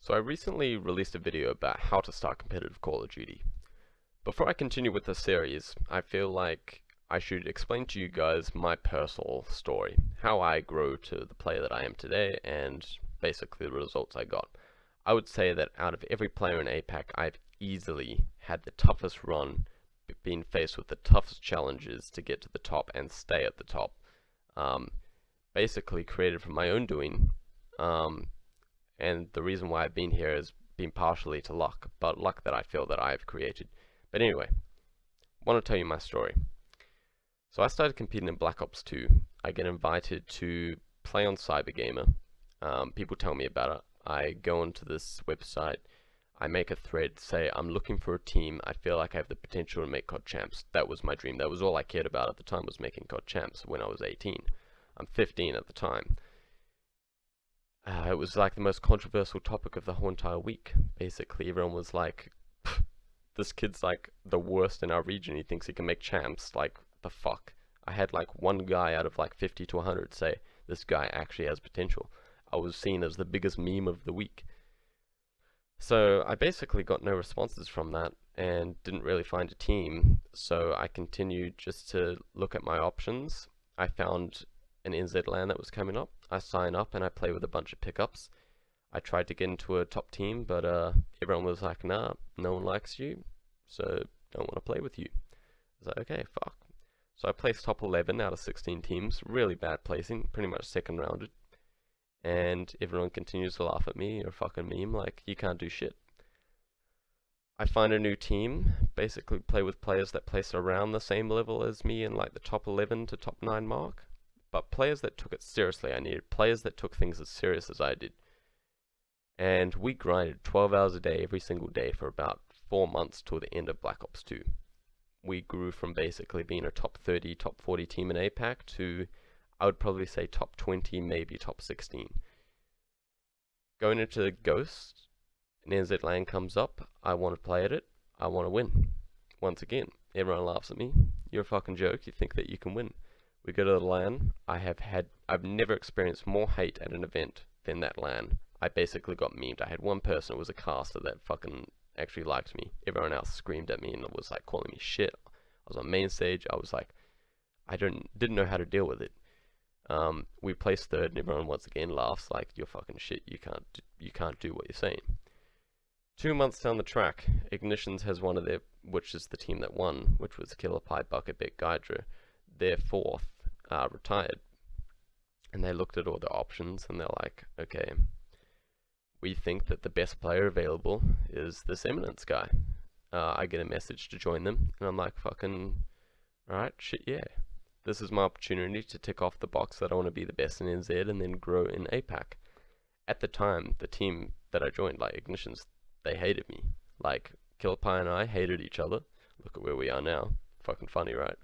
So I recently released a video about how to start competitive Call of Duty. Before I continue with the series, I feel like I should explain to you guys my personal story, how I grew to the player that I am today, and basically the results I got. I would say that out of every player in APAC, I've easily had the toughest run, been faced with the toughest challenges to get to the top and stay at the top. Basically created from my own doing. And the reason why I've been here has been partially to luck, but luck that I feel that I've created. But anyway, I want to tell you my story. So I started competing in Black Ops 2. I get invited to play on Cybergamer. People tell me about it. I go onto this website. I make a thread, say I'm looking for a team. I feel like I have the potential to make COD Champs. That was my dream. That was all I cared about at the time, was making COD Champs when I was 18. I'm 15 at the time. It was like the most controversial topic of the whole entire week. Basically, everyone was like, this kid's like the worst in our region. He thinks he can make champs. Like, the fuck? I had like one guy out of like 50 to 100 say, this guy actually has potential. I was seen as the biggest meme of the week. So I basically got no responses from that and didn't really find a team. So I continued just to look at my options. I found an NZ LAN that was coming up. I sign up and I play with a bunch of pickups. I tried to get into a top team, but everyone was like, nah, no one likes you, so don't want to play with you. I was like, okay, fuck. So I placed top 11 out of 16 teams, really bad placing, pretty much second rounded. And everyone continues to laugh at me, you're a fucking meme, like, you can't do shit. I find a new team, basically play with players that place around the same level as me in like the top 11 to top 9 mark. But players that took it seriously. I needed players that took things as serious as I did. And we grinded 12 hours a day every single day for about 4 months till the end of Black Ops 2. We grew from basically being a top 30, top 40 team in APAC to, I would probably say top 20, maybe top 16. Going into Ghost, an NZ LAN comes up, I want to play at it, I want to win. Once again, everyone laughs at me. You're a fucking joke, you think that you can win. We go to the LAN. I've never experienced more hate at an event than that LAN. I basically got memed. I had one person, it was a caster, that fucking actually liked me. Everyone else screamed at me and was like calling me shit. I was on main stage. I was like, I didn't know how to deal with it. We placed third and everyone once again laughs like, you're fucking shit. You can't do what you're saying. 2 months down the track, Ignitions has one of their, which is the team that won, which was Killer Pie, Buckebeck, Gydra. Their fourth retired, and they looked at all the options and they're like, okay, we think that the best player available is this Eminence guy. I get a message to join them and I'm like, fucking alright, shit, yeah, this is my opportunity to tick off the box that I want to be the best in NZ and then grow in APAC. At the time, the team that I joined, like Ignitions, they hated me. Like, Killer Pie and I hated each other. Look at where we are now. Fucking funny, right?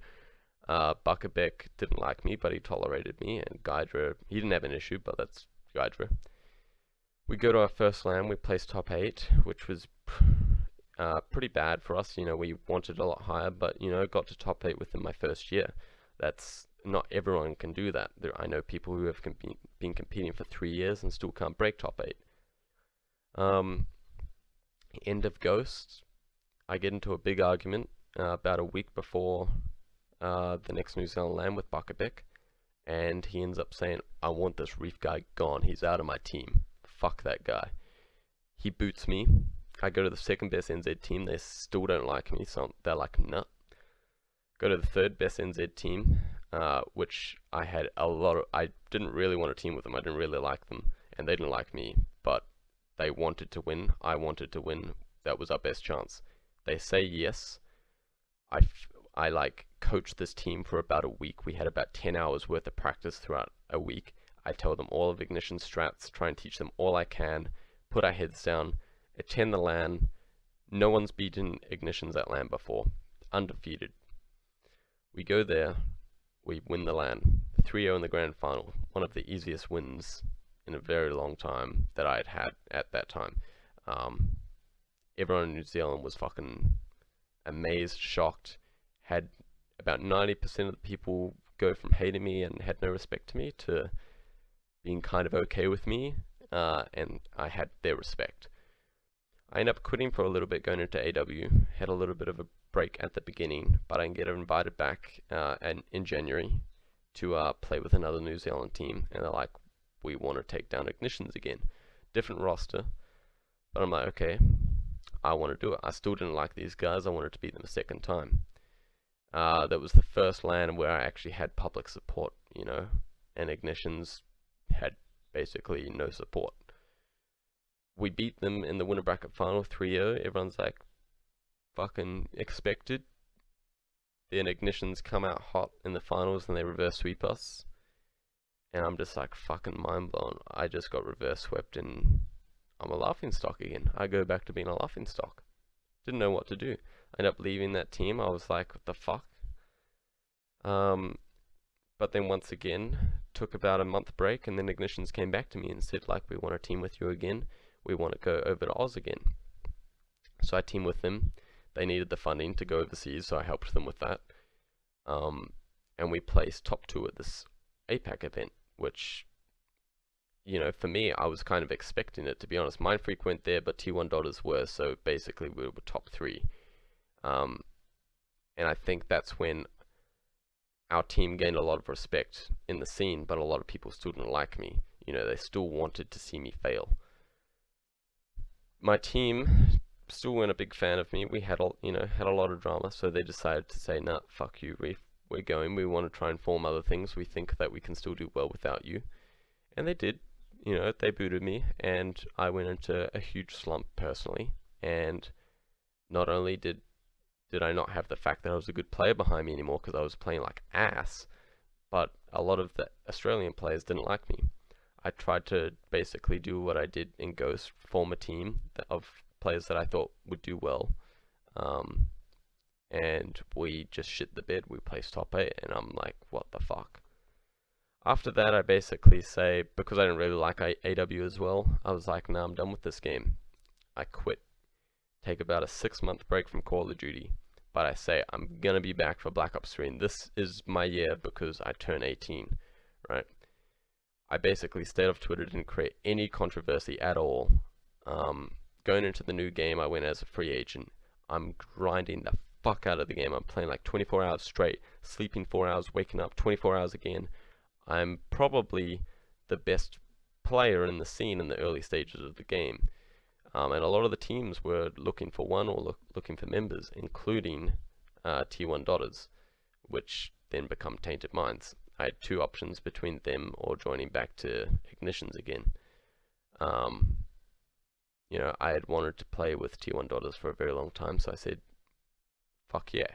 Buckebeck didn't like me, but he tolerated me, and Gydra, he didn't have an issue, but that's Gydra. We go to our first LAN, we placed top 8, which was pretty bad for us. You know, we wanted a lot higher, but, you know, got to top 8 within my first year. That's, not everyone can do that. I know people who have been competing for 3 years and still can't break top 8. End of Ghost, I get into a big argument about a week before the next New Zealand LAN with Buckebeck, and he ends up saying, I want this Reef guy gone, he's out of my team, fuck that guy. He boots me, I go to the second best NZ team, they still don't like me, so they're like, nah. Go to the third best NZ team, which I had I didn't really want to team with them, I didn't really like them, and they didn't like me, but they wanted to win, I wanted to win, that was our best chance. They say yes, I like coached this team for about a week. We had about 10 hours worth of practice throughout a week. I tell them all of Ignition strats, try and teach them all I can, put our heads down, attend the LAN. No one's beaten Ignitions at LAN before. Undefeated. We go there, we win the LAN. 3-0 in the grand final. One of the easiest wins in a very long time that I had had at that time. Everyone in New Zealand was fucking amazed, shocked. Had about 90% of the people go from hating me and had no respect to me to being kind of okay with me, and I had their respect. I ended up quitting for a little bit going into AW. Had a little bit of a break at the beginning, but I can get invited back in January to play with another New Zealand team, and they're like, we want to take down Ignitions again. Different roster, but I'm like, okay, I want to do it. I still didn't like these guys. I wanted to beat them a second time. That was the first LAN where I actually had public support, you know, and Ignitions had basically no support. We beat them in the winner bracket final 3-0. Everyone's like, fucking expected. Then Ignitions come out hot in the finals and they reverse sweep us. And I'm just like fucking mind blown. I just got reverse swept and I'm a laughingstock again. I go back to being a laughingstock. Didn't know what to do. I ended up leaving that team. I was like, what the fuck? But then once again, took about a month break, and then Ignitions came back to me and said, like, we want to team with you again. We want to go over to Oz again. So I teamed with them. They needed the funding to go overseas, so I helped them with that. And we placed top 2 at this APAC event, which, you know, for me, I was kind of expecting it, to be honest. Mindfreak went there, but T1 Daughters were, so basically we were top 3. And I think that's when our team gained a lot of respect in the scene, but a lot of people still didn't like me. You know, they still wanted to see me fail. My team still weren't a big fan of me. We had a lot of drama, so they decided to say, nah, fuck you, we're going. We want to try and form other things. We think that we can still do well without you. And they did. You know, they booted me, and I went into a huge slump personally. And not only did I not have the fact that I was a good player behind me anymore because I was playing like ass, but a lot of the Australian players didn't like me. I tried to basically do what I did in Ghost, form a team of players that I thought would do well, and we just shit the bed. We placed top 8, and I'm like, what the fuck? After that, I basically say, because I didn't really like AW as well, I was like, nah, I'm done with this game. I quit. Take about a 6-month break from Call of Duty. But I say, I'm gonna be back for Black Ops 3, and this is my year because I turn 18, right? I basically stayed off Twitter, didn't create any controversy at all. Going into the new game, I went as a free agent. I'm grinding the fuck out of the game. I'm playing like 24 hours straight, sleeping 4 hours, waking up 24 hours again. I'm probably the best player in the scene in the early stages of the game. And a lot of the teams were looking for one or looking for members, including T1 Daughters, which then become Tainted Minds. I had 2 options between them or joining back to Ignitions again. You know, I had wanted to play with T1 Daughters for a very long time, so I said, fuck yeah.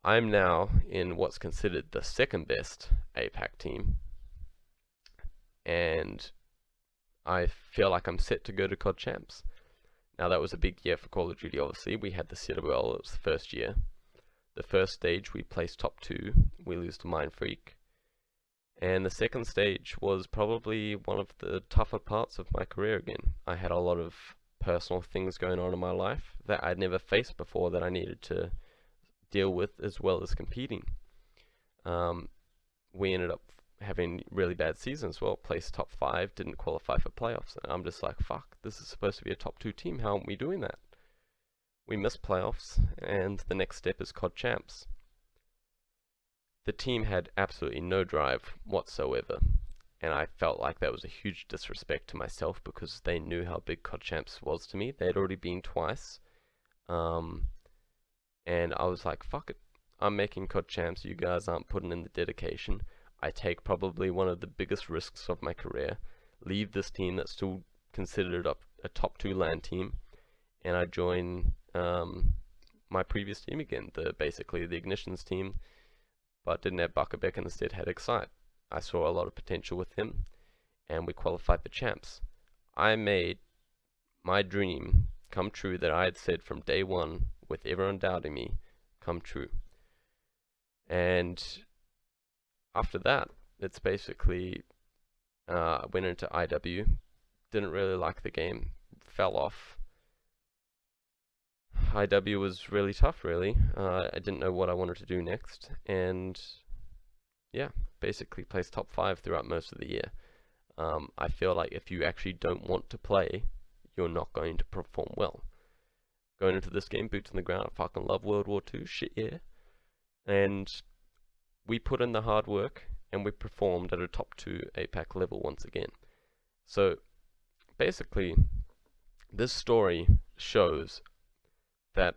I'm now in what's considered the 2nd best APAC team, and I feel like I'm set to go to COD Champs. Now, that was a big year for Call of Duty, obviously. We had the CWL, it was the first year. The first stage, we placed top 2. We lose to Mindfreak. And the second stage was probably one of the tougher parts of my career again. I had a lot of personal things going on in my life that I'd never faced before that I needed to deal with as well as competing. We ended up having really bad seasons. Well, placed top 5, didn't qualify for playoffs. And I'm just like, fuck, this is supposed to be a top 2 team. How aren't we doing that? We missed playoffs, and the next step is COD Champs. The team had absolutely no drive whatsoever, and I felt like that was a huge disrespect to myself because they knew how big COD Champs was to me. They had already been twice, and I was like, fuck it. I'm making COD Champs. You guys aren't putting in the dedication. I take probably one of the biggest risks of my career, leave this team that's still considered a top 2 LAN team, and I join my previous team again, basically the Ignitions team, but didn't have Buckerbeck and instead had Excite. I saw a lot of potential with him, and we qualified for Champs. I made my dream come true that I had said from day one, with everyone doubting me, come true. And after that, it's basically, I went into IW, didn't really like the game, fell off. IW was really tough, really. I didn't know what I wanted to do next, and yeah, basically placed top 5 throughout most of the year. I feel like if you actually don't want to play, you're not going to perform well. Going into this game, boots on the ground, I fucking love World War II, shit yeah. And we put in the hard work, and we performed at a top 2 APAC level once again. So, basically, this story shows that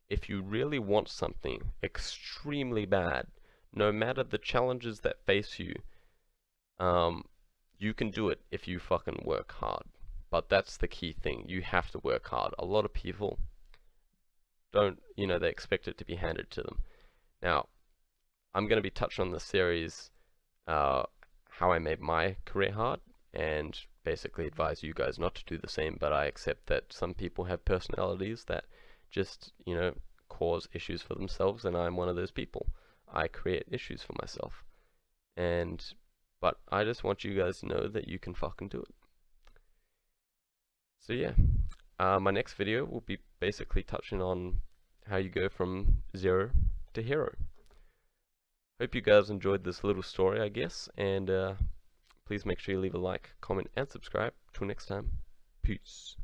if you really want something extremely bad, no matter the challenges that face you, you can do it if you fucking work hard. But that's the key thing. You have to work hard. A lot of people don't, they expect it to be handed to them. Now, I'm going to be touching on the series, how I made my career hard, and basically advise you guys not to do the same, but I accept that some people have personalities that just, cause issues for themselves, and I'm one of those people. I create issues for myself. But I just want you guys to know that you can fucking do it. So yeah, my next video will be basically touching on how you go from 0 to hero. Hope you guys enjoyed this little story, I guess, and please make sure you leave a like, comment, and subscribe. Till next time, peace.